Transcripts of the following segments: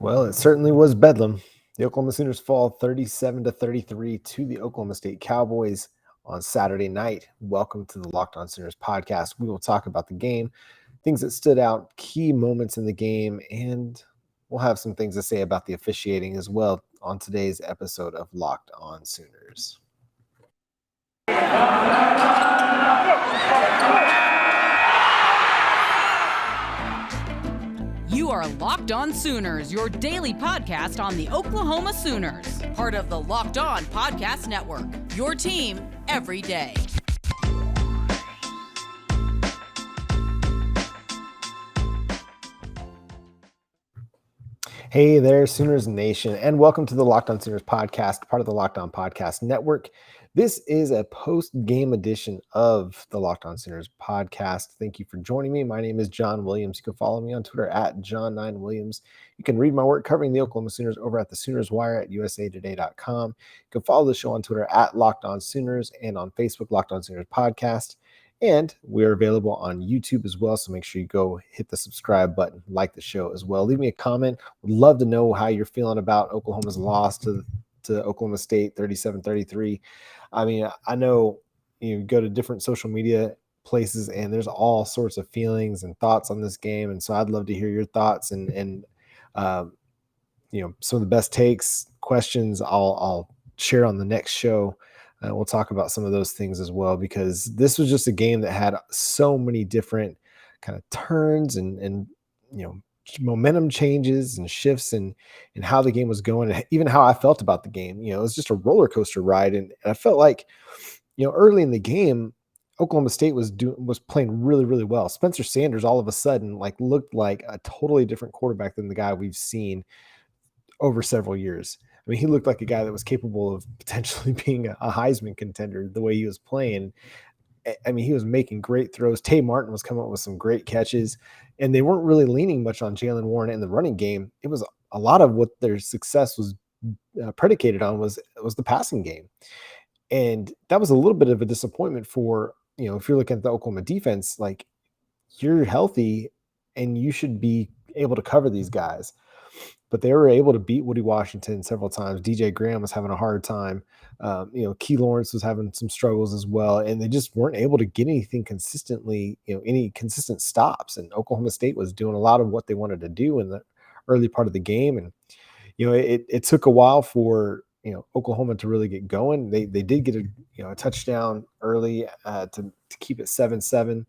Well, it certainly was Bedlam. The Oklahoma Sooners fall 37-33 to the Oklahoma State Cowboys on Saturday night. Welcome to the Locked On Sooners podcast. We will talk about the game, things that stood out, key moments in the game, and we'll have some things to say about the officiating as well on today's episode of Locked On Sooners. You are Locked On Sooners, your daily podcast on the Oklahoma Sooners, part of the Locked On Podcast Network, your team every day. Hey there, Sooners Nation, and welcome to the Locked On Sooners podcast, part of the Locked On Podcast Network. This is a post-game edition of the Locked On Sooners podcast. Thank you for joining me. My name is John Williams. You can follow me on Twitter at John9Williams. You can read my work covering the Oklahoma Sooners over at the Sooners Wire at usatoday.com. You can follow the show on Twitter at Locked On Sooners and on Facebook, Locked On Sooners Podcast. And we're available on YouTube as well, so make sure you go hit the subscribe button, like the show as well. Leave me a comment. Would love to know how you're feeling about Oklahoma's loss to Oklahoma State 37-33. I mean, I know you go to different social media places and there's all sorts of feelings and thoughts on this game, and so I'd love to hear your thoughts and some of the best takes, questions. I'll share on the next show. We'll talk about some of those things as well, because this was just a game that had so many different kind of turns and momentum changes and shifts and how the game was going, and even how I felt about the game. It was just a roller coaster ride, and I felt like early in the game, Oklahoma State was playing really, really well. Spencer Sanders all of a sudden looked like a totally different quarterback than the guy we've seen over several years. I mean, he looked like a guy that was capable of potentially being a Heisman contender the way he was playing. I mean, he was making great throws. Tay Martin was coming up with some great catches, and they weren't really leaning much on Jalen Warren in the running game. It was a lot of what their success was predicated on was the passing game. And that was a little bit of a disappointment for, if you're looking at the Oklahoma defense, like, you're healthy and you should be able to cover these guys. But they were able to beat Woody Washington several times. DJ Graham was having a hard time. Key Lawrence was having some struggles as well, and they just weren't able to get anything consistently, any consistent stops. And Oklahoma State was doing a lot of what they wanted to do in the early part of the game. And, it took a while for, Oklahoma to really get going. They did get a touchdown early to keep it 7-7.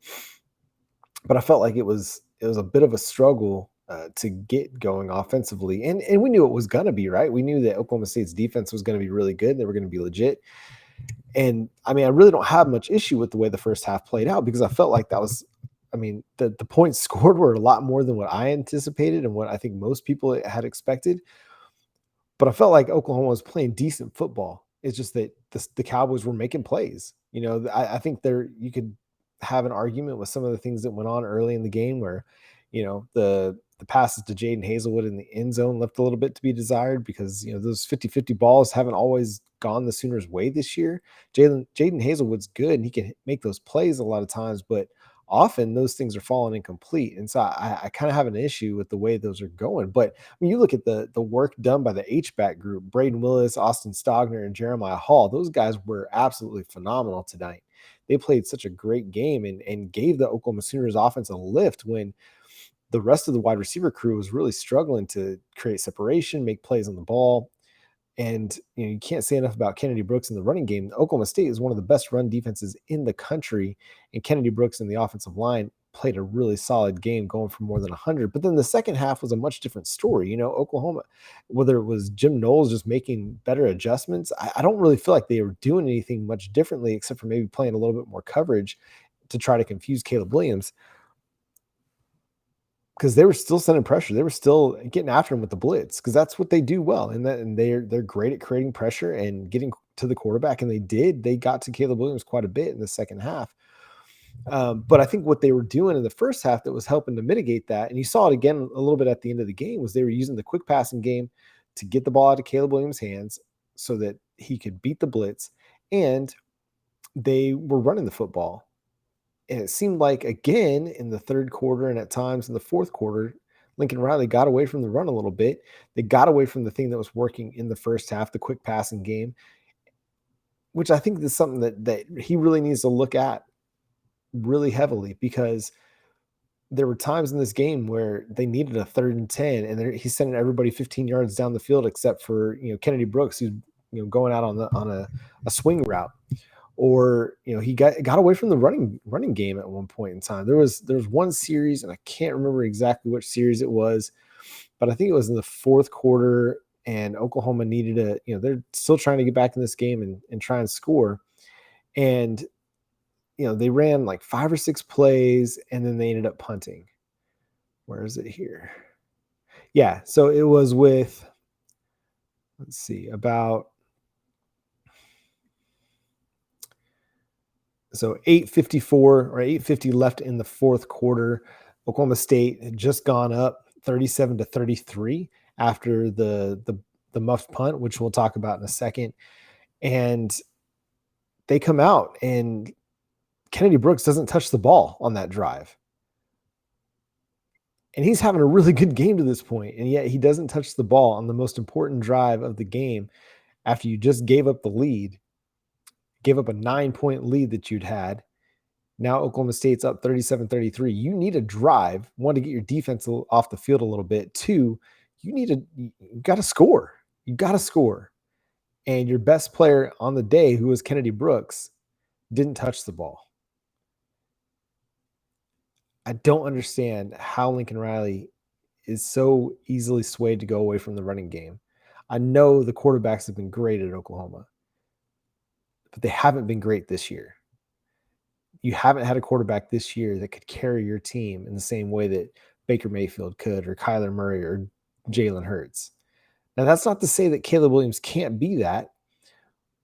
But I felt like it was a bit of a struggle to get going offensively. And we knew it was going to be, right? We knew that Oklahoma State's defense was going to be really good. They were going to be legit. And I mean, I really don't have much issue with the way the first half played out, because I felt like that was, I mean, the points scored were a lot more than what I anticipated and what I think most people had expected. But I felt like Oklahoma was playing decent football. It's just that the Cowboys were making plays. I think you could have an argument with some of the things that went on early in the game where, the passes to Jaden Hazelwood in the end zone left a little bit to be desired, because, those 50-50 balls haven't always gone the Sooners' way this year. Jaden Hazelwood's good, and he can make those plays a lot of times, but often those things are falling incomplete. And so I kind of have an issue with the way those are going. But I mean, you look at the work done by the H-back group, Braden Willis, Austin Stogner, and Jeremiah Hall. Those guys were absolutely phenomenal tonight. They played such a great game and gave the Oklahoma Sooners offense a lift when the rest of the wide receiver crew was really struggling to create separation, make plays on the ball. And you can't say enough about Kennedy Brooks in the running game. Oklahoma State is one of the best run defenses in the country, and Kennedy Brooks in the offensive line played a really solid game, going for more than 100. But then the second half was a much different story. Oklahoma, whether it was Jim Knowles just making better adjustments, I don't really feel like they were doing anything much differently, except for maybe playing a little bit more coverage to try to confuse Caleb Williams, because they were still sending pressure. They were still getting after him with the blitz, because that's what they do well. And they're great at creating pressure and getting to the quarterback. And they got to Caleb Williams quite a bit in the second half. But I think what they were doing in the first half that was helping to mitigate that, and you saw it again a little bit at the end of the game, was they were using the quick passing game to get the ball out of Caleb Williams' hands so that he could beat the blitz. And they were running the football. And it seemed like, again, in the third quarter and at times in the fourth quarter, Lincoln Riley got away from the run a little bit. They got away from the thing that was working in the first half, the quick passing game, which I think is something that he really needs to look at really heavily, because there were times in this game where they needed a 3rd and 10, and he's sending everybody 15 yards down the field except for Kennedy Brooks, who's going out on a swing route, or he got away from the running game at one point in time. There was one series, and I can't remember exactly which series it was, but I think it was in the fourth quarter, and Oklahoma needed they're still trying to get back in this game and try and score, and they ran like 5 or 6 plays, and then they ended up punting. Where is it here? Yeah, so it was with, let's see, so 8:54 or 8:50 left in the fourth quarter. Oklahoma State had just gone up 37-33 after the muffed punt, which we'll talk about in a second. And they come out, and Kennedy Brooks doesn't touch the ball on that drive. And he's having a really good game to this point, and yet he doesn't touch the ball on the most important drive of the game after you just gave up the lead, gave up a 9-point lead that you'd had. Now Oklahoma State's up 37-33. You need a drive, one, to get your defense off the field a little bit. Two, you got to score. You got to score. And your best player on the day, who was Kennedy Brooks, didn't touch the ball. I don't understand how Lincoln Riley is so easily swayed to go away from the running game. I know the quarterbacks have been great at Oklahoma, but they haven't been great this year. You haven't had a quarterback this year that could carry your team in the same way that Baker Mayfield could, or Kyler Murray, or Jalen Hurts. Now, that's not to say that Caleb Williams can't be that,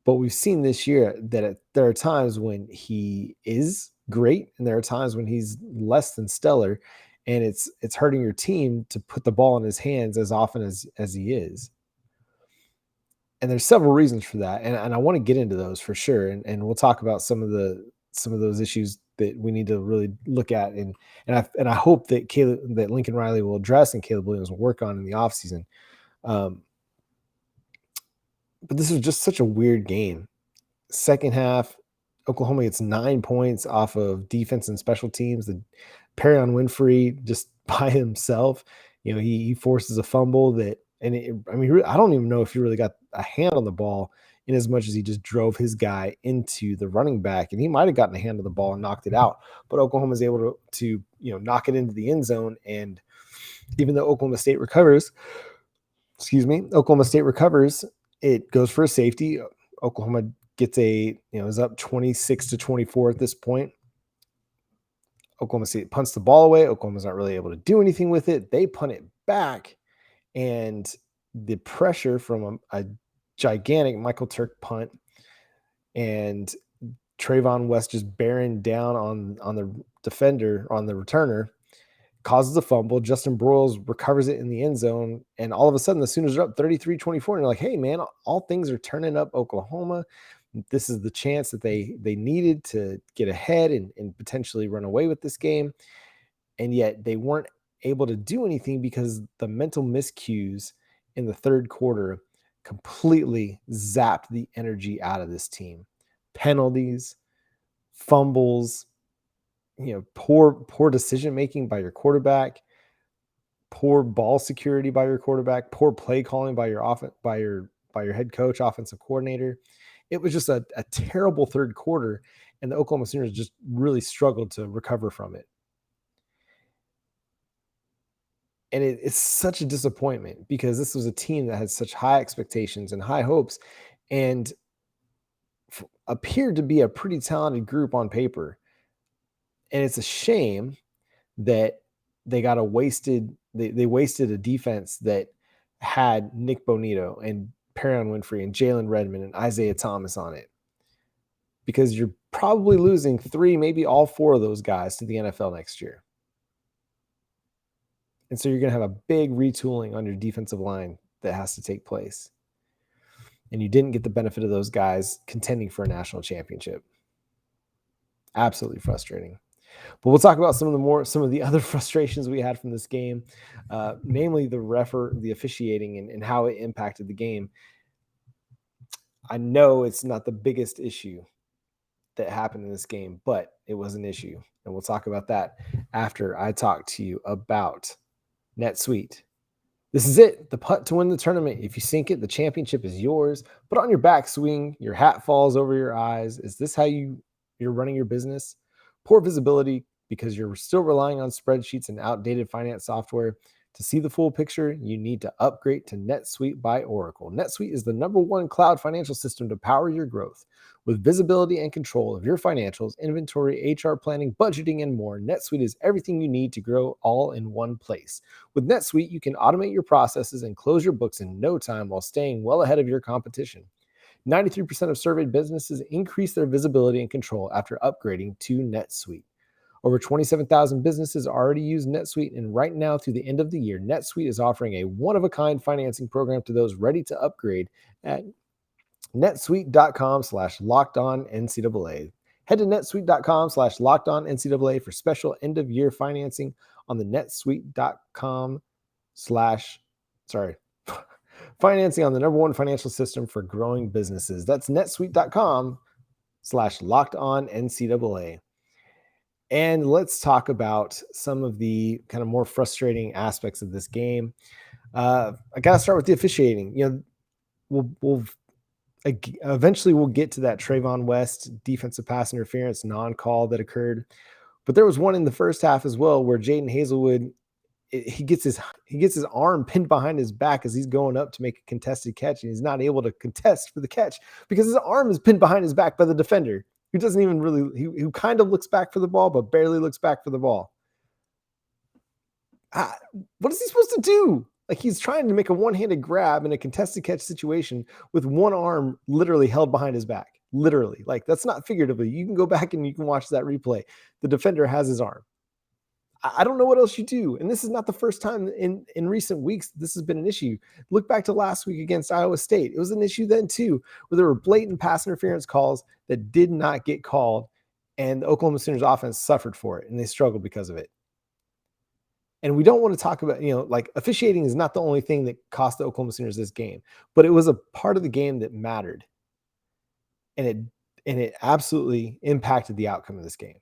but we've seen this year that there are times when he is great, and there are times when he's less than stellar, and it's hurting your team to put the ball in his hands as often as he is. And there's several reasons for that, and I want to get into those for sure, and we'll talk about some of those issues that we need to really look at, and I hope that Lincoln Riley will address, and Caleb Williams will work on in the offseason. But this was just such a weird game. Second half, Oklahoma gets 9 points off of defense and special teams. Perrion Winfrey, just by himself, he forces a fumble I don't even know if he really got a hand on the ball, in as much as he just drove his guy into the running back, and he might have gotten a hand on the ball and knocked it out. But Oklahoma is able to knock it into the end zone, and even though Oklahoma State recovers, it goes for a safety. Oklahoma gets is up 26-24 at this point. Oklahoma State punts the ball away. Oklahoma's not really able to do anything with it. They punt it back, and the pressure from a gigantic Michael Turk punt and Trayvon West just bearing down on the defender, on the returner, causes a fumble. Justin Broyles recovers it in the end zone, and all of a sudden the Sooners are up 33-24, and you're like, hey man, all things are turning up Oklahoma. This is the chance that they needed to get ahead and potentially run away with this game, and yet they weren't able to do anything because the mental miscues in the third quarter completely zapped the energy out of this team. Penalties, fumbles, poor decision making by your quarterback, poor ball security by your quarterback, poor play calling by your head coach, offensive coordinator. It was just a terrible third quarter, and the Oklahoma Sooners just really struggled to recover from it. And it's such a disappointment, because this was a team that had such high expectations and high hopes, and appeared to be a pretty talented group on paper. And it's a shame that they wasted a defense that had Nick Bonito and Perrion Winfrey and Jalen Redmond and Isaiah Thomas on it, because you're probably losing 3, maybe all 4 of those guys to the NFL next year. And so you're going to have a big retooling on your defensive line that has to take place. And you didn't get the benefit of those guys contending for a national championship. Absolutely frustrating. But we'll talk about some of the other frustrations we had from this game, namely the officiating and how it impacted the game. I know it's not the biggest issue that happened in this game, but it was an issue. And we'll talk about that after I talk to you about NetSuite. This is it, the putt to win the tournament. If you sink it, the championship is yours. But on your backswing, your hat falls over your eyes. Is this how you're running your business? Poor visibility because you're still relying on spreadsheets and outdated finance software. To see the full picture, you need to upgrade to NetSuite by Oracle. NetSuite is the #1 cloud financial system to power your growth. With visibility and control of your financials, inventory, HR planning, budgeting, and more, NetSuite is everything you need to grow all in one place. With NetSuite, you can automate your processes and close your books in no time while staying well ahead of your competition. 93% of surveyed businesses increase their visibility and control after upgrading to NetSuite. Over 27,000 businesses already use NetSuite, and right now through the end of the year, NetSuite is offering a one-of-a-kind financing program to those ready to upgrade at netsuite.com/lockedonncaa. Head to netsuite.com/lockedonncaa for special end-of-year financing on the netsuite.com financing on the #1 financial system for growing businesses. That's netsuite.com/lockedonncaa. And let's talk about some of the kind of more frustrating aspects of this game. I got to start with the officiating. We'll eventually we'll get to that Trayvon West defensive pass interference non-call that occurred, but there was one in the first half as well where Jaden Hazelwood he gets his arm pinned behind his back as he's going up to make a contested catch, and he's not able to contest for the catch because his arm is pinned behind his back by the defender, who doesn't even really who kind of looks back for the ball but barely looks back for the ball. What is he supposed to do? Like, he's trying to make a one-handed grab in a contested catch situation with one arm literally held behind his back. Literally. Like, that's not figuratively. You can go back and you can watch that replay. The defender has his arm. I don't know what else you do. And this is not the first time in recent weeks this has been an issue. Look back to last week against Iowa State. It was an issue then too, where there were blatant pass interference calls that did not get called, and the Oklahoma Sooners offense suffered for it, and they struggled because of it. And we don't want to talk about, like, officiating is not the only thing that cost the Oklahoma Sooners this game, but it was a part of the game that mattered. And it absolutely impacted the outcome of this game.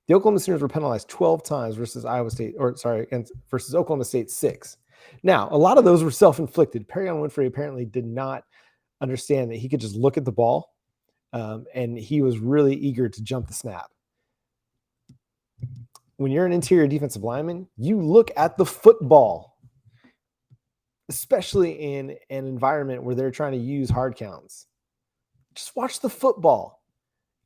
The Oklahoma Sooners were penalized 12 times versus Oklahoma State 6. Now, a lot of those were self-inflicted. Perion Winfrey apparently did not understand that he could just look at the ball, and he was really eager to jump the snap. When you're an interior defensive lineman, you look at the football, especially in an environment where they're trying to use hard counts. Just watch the football.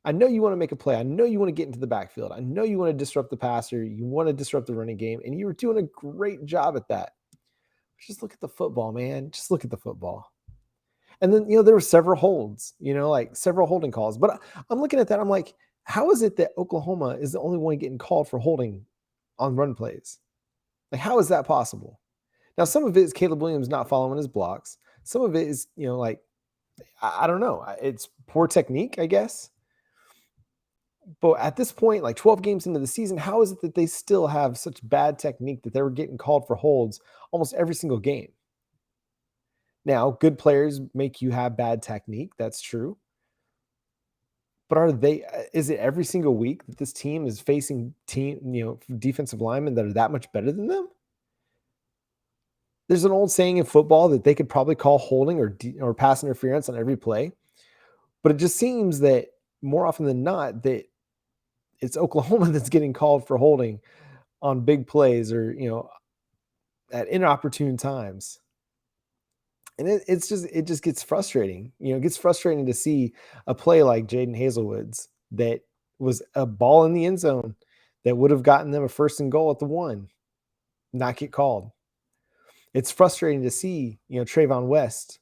I know you want to make a play. I know you want to get into the backfield. I know you want to disrupt the passer. You want to disrupt the running game, and you were doing a great job at that. Just look at the football, man. Just look at the football. And then, there were several holds, like several holding calls. But I'm looking at that. I'm like, how is it that Oklahoma is the only one getting called for holding on run plays? Like, how is that possible? Now, some of it is Caleb Williams not following his blocks. Some of it is, I don't know. It's poor technique, I guess. But at this point, like 12 games into the season, how is it that they still have such bad technique that they were getting called for holds almost every single game? Now, good players make you have bad technique. That's true. But is it every single week that this team is facing defensive linemen that are that much better than them? There's an old saying in football that they could probably call holding or pass interference on every play. But it just seems that more often than not that it's Oklahoma that's getting called for holding on big plays or, at inopportune times. And it just gets frustrating. It gets frustrating to see a play like Jaden Hazelwood's that was a ball in the end zone that would have gotten them a 1st and goal at the 1, not get called. It's frustrating to see, Trayvon West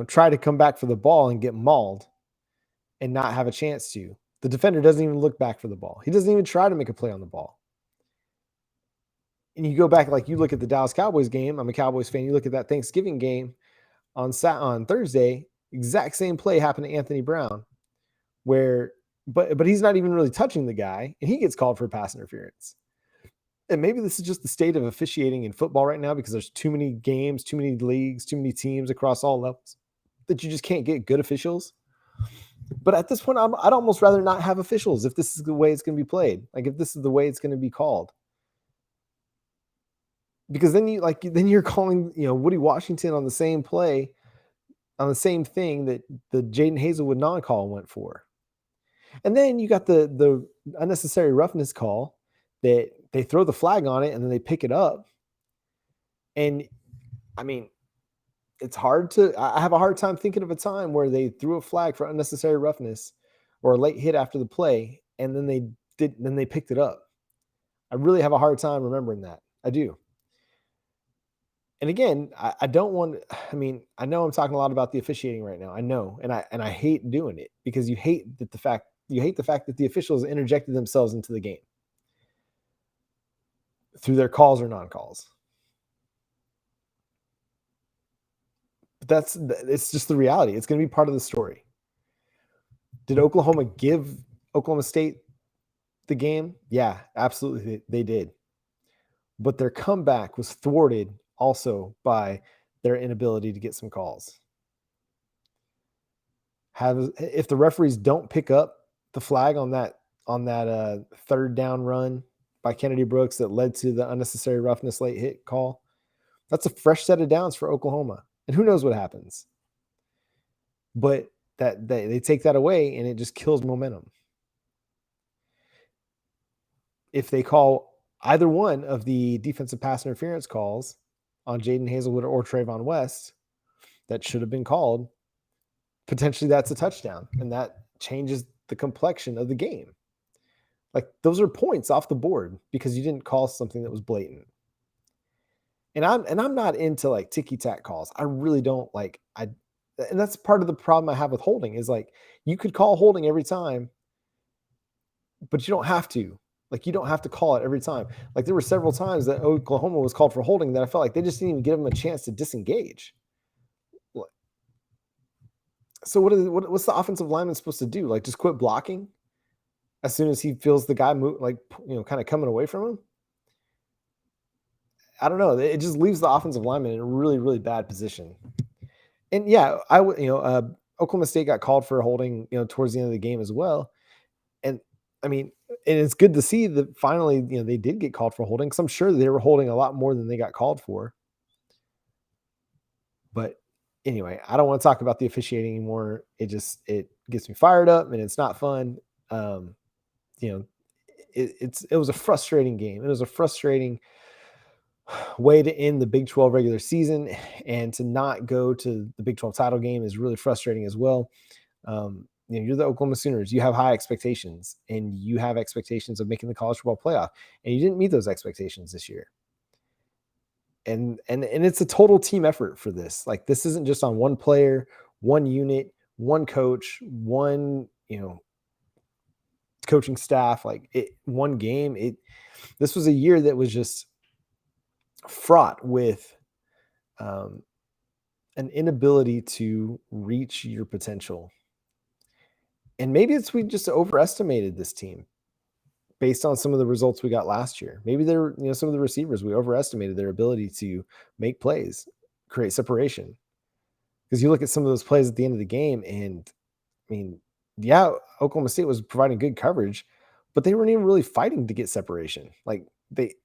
try to come back for the ball and get mauled and not have a chance to. The defender doesn't even look back for the ball. He doesn't even try to make a play on the ball. And you go back, like you look at the Dallas Cowboys game. I'm a Cowboys fan. You look at that Thanksgiving game on Thursday, exact same play happened to Anthony Brown, where but he's not even really touching the guy, and he gets called for pass interference. And maybe this is just the state of officiating in football right now because there's too many games, too many leagues, too many teams across all levels that you just can't get good officials. But at this point, I'd almost rather not have officials if this is the way it's going to be played. Like if this is the way it's going to be called, because then you're calling Woody Washington on the same play on the same thing that the Jaden Hazelwood non-call went for. And then you got the unnecessary roughness call that they throw the flag on it and then they pick it up. And I mean, I have a hard time thinking of a time where they threw a flag for unnecessary roughness or a late hit after the play, and then they picked it up. I really have a hard time remembering that. I do. And again, I don't want. I mean, I know I'm talking a lot about the officiating right now. I know, and I hate doing it because you hate the fact that the officials interjected themselves into the game through their calls or non-calls. But it's just the reality. It's going to be part of the story. Did Oklahoma give Oklahoma State the game? Yeah, absolutely, they did. But their comeback was thwarted also by their inability to get some calls. If the referees don't pick up the flag on that third down run by Kennedy Brooks that led to the unnecessary roughness late hit call, that's a fresh set of downs for Oklahoma. And who knows what happens. But that they take that away and it just kills momentum. If they call either one of the defensive pass interference calls on Jaden Hazelwood or Trayvon West that should have been called, potentially that's a touchdown, and that changes the complexion of the game. Like those are points off the board because you didn't call something that was blatant. And I'm not into like ticky-tack calls. I really don't like. And that's part of the problem I have with holding is like you could call holding every time, but you don't have to. Like you don't have to call it every time. Like there were several times that Oklahoma was called for holding that I felt like they just didn't even give them a chance to disengage. So what's the offensive lineman supposed to do? Like just quit blocking as soon as he feels the guy move, like kind of coming away from him? I don't know. It just leaves the offensive lineman in a really, really bad position. And yeah, Oklahoma State got called for holding, towards the end of the game as well. And I mean, and it's good to see that finally, they did get called for holding. Because I'm sure they were holding a lot more than they got called for. But anyway, I don't want to talk about the officiating anymore. It gets me fired up and it's not fun. It was a frustrating game. It was a frustrating way to end the Big 12 regular season, and to not go to the Big 12 title game is really frustrating as well. You're the Oklahoma Sooners. You have high expectations, and you have expectations of making the college football playoff, and you didn't meet those expectations this year. And it's a total team effort for this. Like this isn't just on one player, one unit, one coach, one coaching staff. Like one game. This was a year that was just fraught with an inability to reach your potential. And maybe we just overestimated this team based on some of the results we got last year. Maybe some of the receivers, we overestimated their ability to make plays, create separation. Because you look at some of those plays at the end of the game, and I mean, yeah, Oklahoma State was providing good coverage, but they weren't even really fighting to get separation. Like they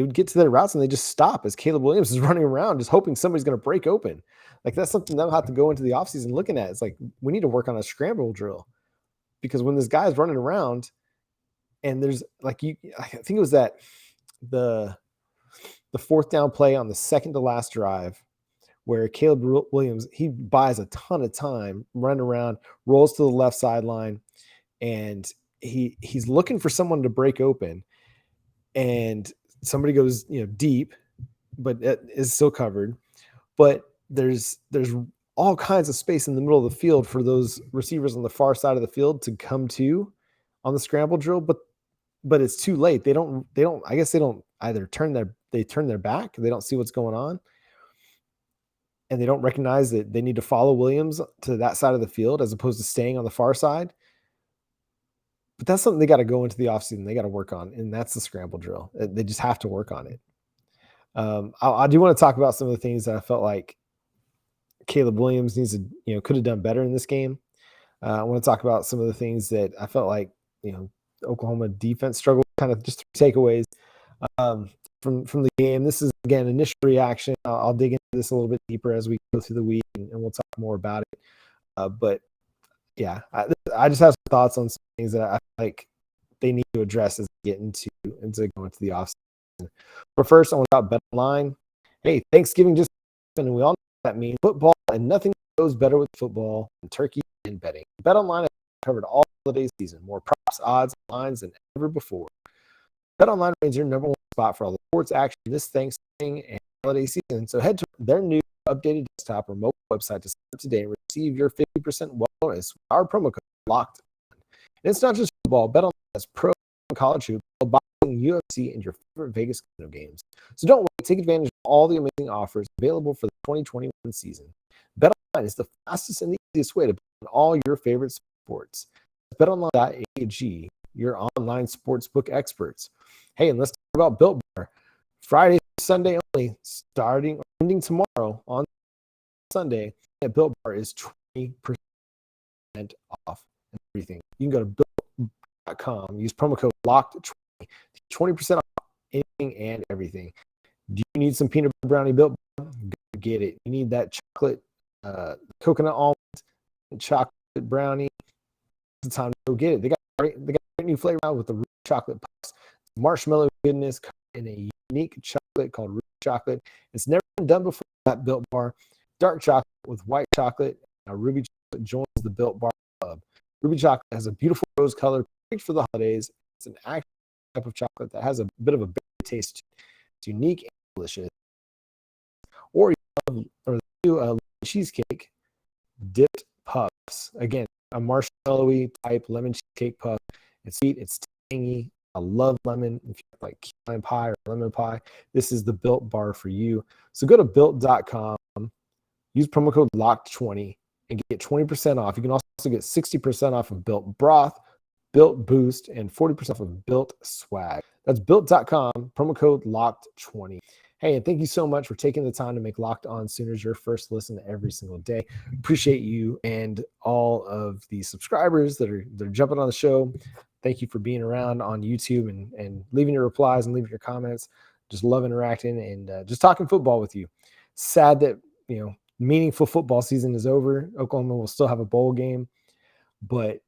would get to their routes and they just stop as Caleb Williams is running around just hoping somebody's going to break open. Like that's something they'll have to go into the offseason looking at. It's like we need to work on a scramble drill, because when this guy's running around and there's I think it was that the fourth down play on the second to last drive where Caleb Williams, he buys a ton of time running around, rolls to the left sideline, and he's looking for someone to break open, and somebody goes deep, but it is still covered. But there's all kinds of space in the middle of the field for those receivers on the far side of the field to come to on the scramble drill, but it's too late. They don't I guess they don't either turn their back, they don't see what's going on, and they don't recognize that they need to follow Williams to that side of the field as opposed to staying on the far side. But that's something they got to go into the offseason. They got to work on, and that's the scramble drill. They just have to work on it. I do want to talk about some of the things that I felt like Caleb Williams needs to, could have done better in this game. I want to talk about some of the things that I felt like, Oklahoma defense struggled, kind of just takeaways from the game. This is, again, initial reaction. I'll dig into this a little bit deeper as we go through the week, and we'll talk more about it. But yeah, I just have some thoughts on some things that I feel like they need to address as they get into going to the offseason. But first, I want to talk about BetOnline. Hey, Thanksgiving just happened, and we all know what that means. Football, and nothing goes better with football than turkey and betting. BetOnline has covered all holiday season, more props, odds, lines than ever before. BetOnline remains your number one spot for all the sports action this Thanksgiving and holiday season. So head to their new updated desktop or mobile website to sign up today and receive your 50% bonus with our promo code LOCKED. And it's not just football. BetOnline has pro and college hoops, boxing, UFC, and your favorite Vegas casino games. So don't wait. Take advantage of all the amazing offers available for the 2021 season. BetOnline is the fastest and the easiest way to bet on all your favorite sports. BetOnline.ag, your online sportsbook experts. Hey, and let's talk about Built Bar. Friday, Sunday only, ending tomorrow on Sunday. At Built Bar is 20% off everything. You can go to built.com, use promo code LOCKED20, 20% off anything and everything. Do you need some peanut butter brownie Built Bar? Go get it. You need that chocolate, coconut almond, chocolate brownie. It's the time to go get it. They got great new flavor out with the Root chocolate puffs, marshmallow goodness in a unique chocolate called Root chocolate. It's never been done before at Built Bar. Dark chocolate with white chocolate. Ruby chocolate joins the Built Bar club. Ruby chocolate has a beautiful rose color, great for the holidays. It's an actual type of chocolate that has a bit of a berry taste. It's unique and delicious. Or you do a cheesecake dipped puffs. Again, a marshmallowy type lemon cheesecake puff. It's sweet, it's tangy. I love lemon. If you like key lime pie or lemon pie, this is the Built Bar for you. So go to built.com, use promo code LOCKED20, and get 20% off. You can also get 60% off of Built Broth, Built Boost, and 40% off of Built Swag. That's built.com, promo code LOCKED20. Hey, and thank you so much for taking the time to make Locked On Sooners your first listen every single day. Appreciate you and all of the subscribers that are jumping on the show. Thank you for being around on YouTube and leaving your replies and leaving your comments. Just love interacting and just talking football with you. Sad that, meaningful football season is over. Oklahoma will still have a bowl game, but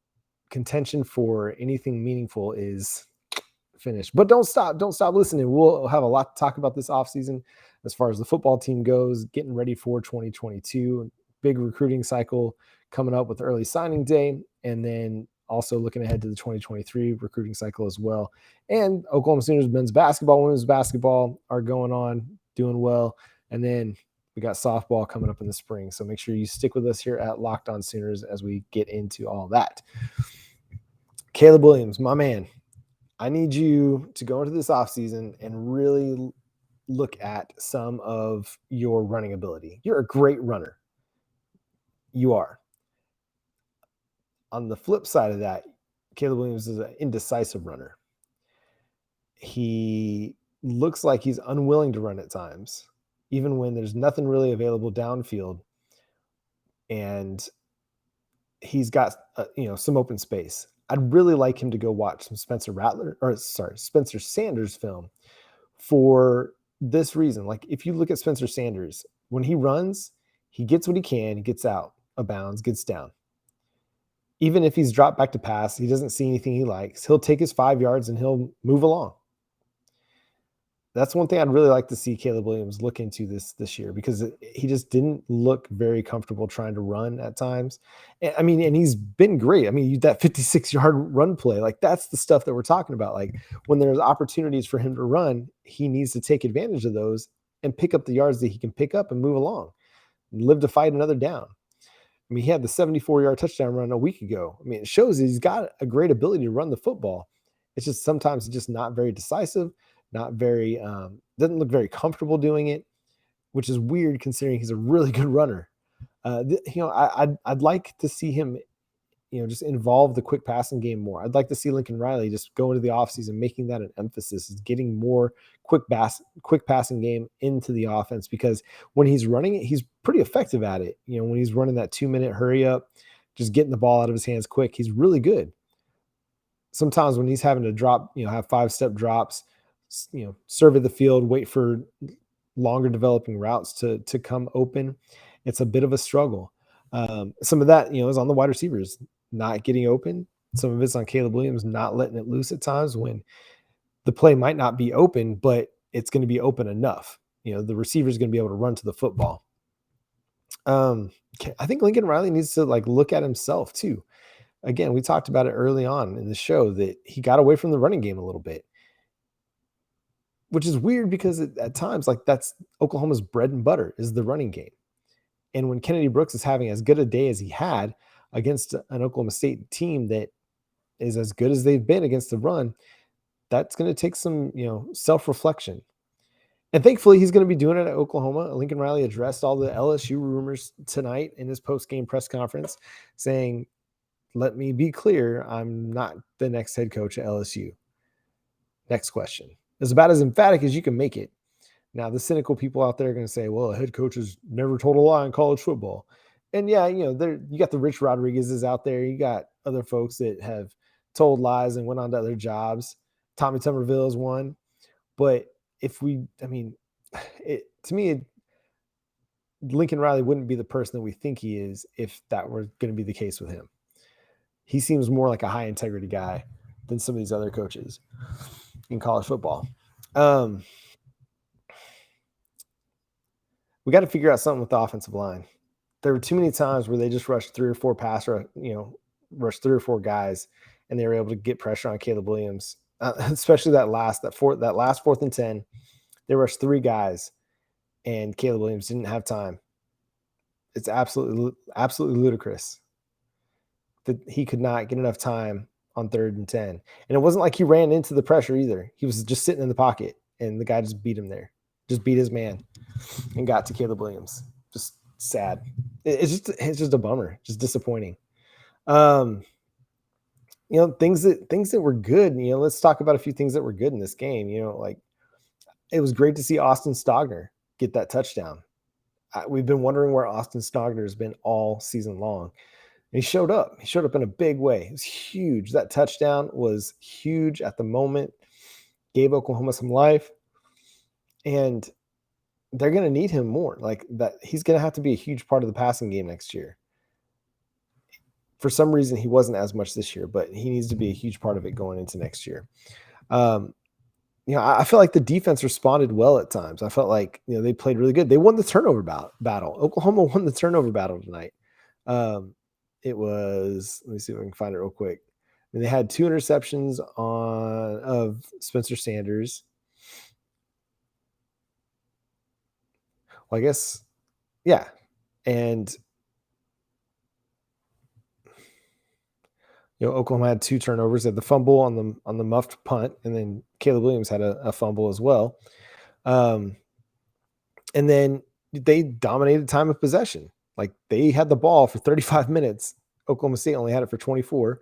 contention for anything meaningful is finished. But don't stop listening. We'll have a lot to talk about this offseason as far as the football team goes, getting ready for 2022. Big recruiting cycle coming up with early signing day, and then also looking ahead to the 2023 recruiting cycle as well. And Oklahoma Sooners men's basketball, women's basketball are going on, doing well. And then we got softball coming up in the spring. So make sure you stick with us here at Locked On Sooners as we get into all that. Caleb Williams, my man, I need you to go into this offseason and really look at some of your running ability. You're a great runner. You are. On the flip side of that, Caleb Williams is an indecisive runner. He looks like he's unwilling to run at times, even when there's nothing really available downfield. And he's got, some open space. I'd really like him to go watch some Spencer Sanders film for this reason. Like, if you look at Spencer Sanders, when he runs, he gets what he can, he gets out of bounds, gets down. Even if he's dropped back to pass, he doesn't see anything he likes. He'll take his 5 yards and he'll move along. That's one thing I'd really like to see Caleb Williams look into this year, because he just didn't look very comfortable trying to run at times. And he's been great. That 56-yard run play, like, that's the stuff that we're talking about. Like, when there's opportunities for him to run, he needs to take advantage of those and pick up the yards that he can pick up and move along and live to fight another down. He had the 74-yard touchdown run a week ago. It shows that he's got a great ability to run the football. It's just sometimes just not very decisive, not very, doesn't look very comfortable doing it, which is weird considering he's a really good runner. I'd like to see him just involve the quick passing game more. I'd like to see Lincoln Riley just go into the offseason making that an emphasis, is getting more quick passing game into the offense, because when he's running it, he's pretty effective at it. When he's running that 2-minute hurry up, just getting the ball out of his hands quick, he's really good. Sometimes when he's having to drop, have 5-step drops, survey the field, wait for longer developing routes to come open, it's a bit of a struggle. Some of that, is on the wide receivers not getting open. Some of it's on Caleb Williams not letting it loose at times when the play might not be open, but it's going to be open enough. The receiver is going to be able to run to the football. I think Lincoln Riley needs to look at himself too. Again, we talked about it early on in the show that he got away from the running game a little bit, which is weird because at times that's Oklahoma's bread and butter is the running game. And when Kennedy Brooks is having as good a day as he had against an Oklahoma State team that is as good as they've been against the run, that's going to take some, self-reflection. And thankfully, he's going to be doing it at Oklahoma. Lincoln Riley addressed all the LSU rumors tonight in his post-game press conference, saying, "Let me be clear, I'm not the next head coach at LSU." Next question. It's about as emphatic as you can make it. Now, the cynical people out there are going to say, well, a head coach has never told a lie in college football. And yeah, you got the Rich Rodriguez's out there. You got other folks that have told lies and went on to other jobs. Tommy Tuberville is one. But Lincoln Riley wouldn't be the person that we think he is if that were going to be the case with him. He seems more like a high integrity guy than some of these other coaches in college football. We got to figure out something with the offensive line. There were too many times where they just rushed 3 or 4 rushed 3 or 4 guys, and they were able to get pressure on Caleb Williams, especially that last 4th and 10. They rushed 3 guys, and Caleb Williams didn't have time. It's absolutely ludicrous that he could not get enough time on 3rd and 10. And it wasn't like he ran into the pressure either. He was just sitting in the pocket, and the guy just beat him there. Just beat his man and got to Caleb Williams. Just sad. It's just a bummer. Just disappointing. Things that were good. Let's talk about a few things that were good in this game. It was great to see Austin Stogner get that touchdown. We've been wondering where Austin Stogner has been all season long. And he showed up. He showed up in a big way. It was huge. That touchdown was huge at the moment. Gave Oklahoma some life. And they're going to need him more. That he's going to have to be a huge part of the passing game next year. For some reason, he wasn't as much this year, but he needs to be a huge part of it going into next year. I feel like the defense responded well at times. I felt like, they played really good. They won the turnover battle. Oklahoma won the turnover battle tonight. It was, let me see if I can find it real quick. They had 2 interceptions of Spencer Sanders. Well, I guess, yeah. And, Oklahoma had 2 turnovers. They had the fumble on the muffed punt, and then Caleb Williams had a fumble as well. And then they dominated time of possession. They had the ball for 35 minutes. Oklahoma State only had it for 24.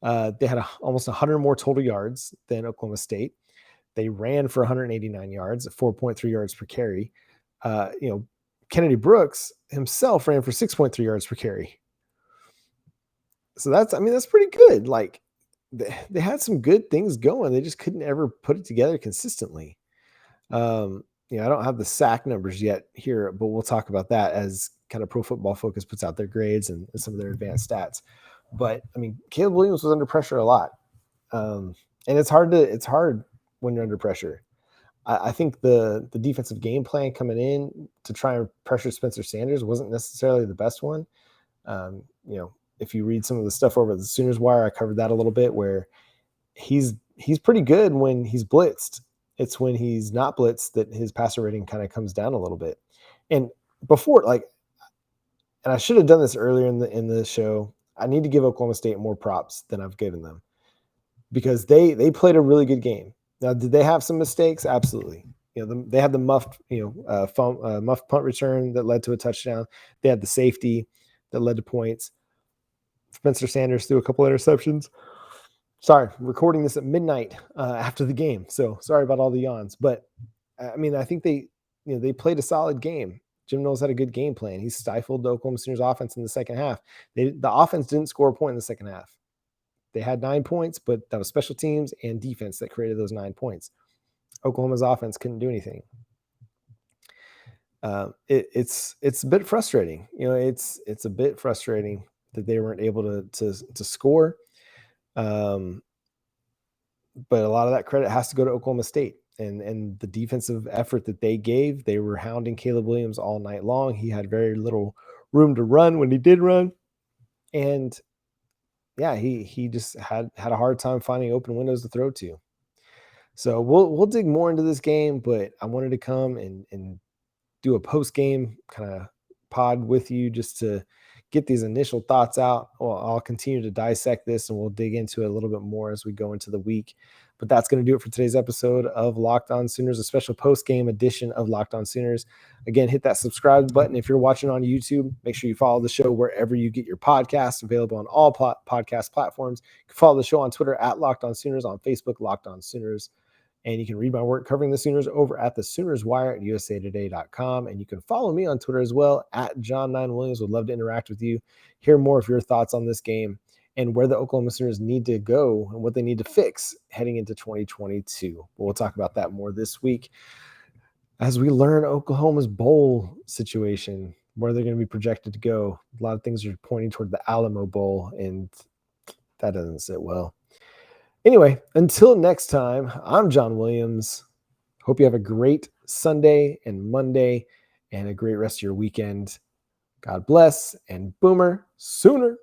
They had almost 100 more total yards than Oklahoma State. They ran for 189 yards, 4.3 yards per carry. Kennedy Brooks himself ran for 6.3 yards per carry. So that's pretty good. They had some good things going. They just couldn't ever put it together consistently. I don't have the sack numbers yet here, but we'll talk about that as kind of Pro Football Focus puts out their grades and some of their advanced stats. But Caleb Williams was under pressure a lot. And it's hard when you're under pressure. I think the defensive game plan coming in to try and pressure Spencer Sanders wasn't necessarily the best one. If you read some of the stuff over the Sooners Wire, I covered that a little bit, where he's pretty good when he's blitzed. It's when he's not blitzed that his passer rating kind of comes down a little bit. And before, and I should have done this earlier in the show, I need to give Oklahoma State more props than I've given them, because they played a really good game. Now, did they have some mistakes? Absolutely. They had the muffed punt return that led to a touchdown. They had the safety that led to points. Spencer Sanders threw a couple interceptions. Sorry, I'm recording this at midnight after the game, so sorry about all the yawns. But I mean, I think they played a solid game. Jim Knowles had a good game plan. He stifled the Oklahoma Sooners offense in the second half. The offense didn't score a point in the second half. They had 9 points, but that was special teams and defense that created those 9 points. Oklahoma's offense couldn't do anything. It's a bit frustrating. It's a bit frustrating that they weren't able to score. But a lot of that credit has to go to Oklahoma State and the defensive effort that they gave. They were hounding Caleb Williams all night long. He had very little room to run when he did run. And yeah, he just had a hard time finding open windows to throw to. So we'll dig more into this game, but I wanted to come and do a post game kind of pod with you just to get these initial thoughts out. Well, I'll continue to dissect this and we'll dig into it a little bit more as we go into the week. But that's going to do it for today's episode of Locked On Sooners, a special post-game edition of Locked On Sooners. Again, hit that subscribe button. If you're watching on YouTube, make sure you follow the show wherever you get your podcasts, available on all podcast platforms. You can follow the show on Twitter at Locked On Sooners, on Facebook, Locked On Sooners. And you can read my work covering the Sooners over at the Sooners Wire at usatoday.com. And you can follow me on Twitter as well at John9Williams. Would love to interact with you, hear more of your thoughts on this game and where the Oklahoma Sooners need to go and what they need to fix heading into 2022. We'll talk about that more this week as we learn Oklahoma's bowl situation, where they're going to be projected to go. A lot of things are pointing toward the Alamo Bowl, and that doesn't sit well. Anyway, until next time, I'm John Williams. Hope you have a great Sunday and Monday and a great rest of your weekend. God bless, and Boomer Sooner.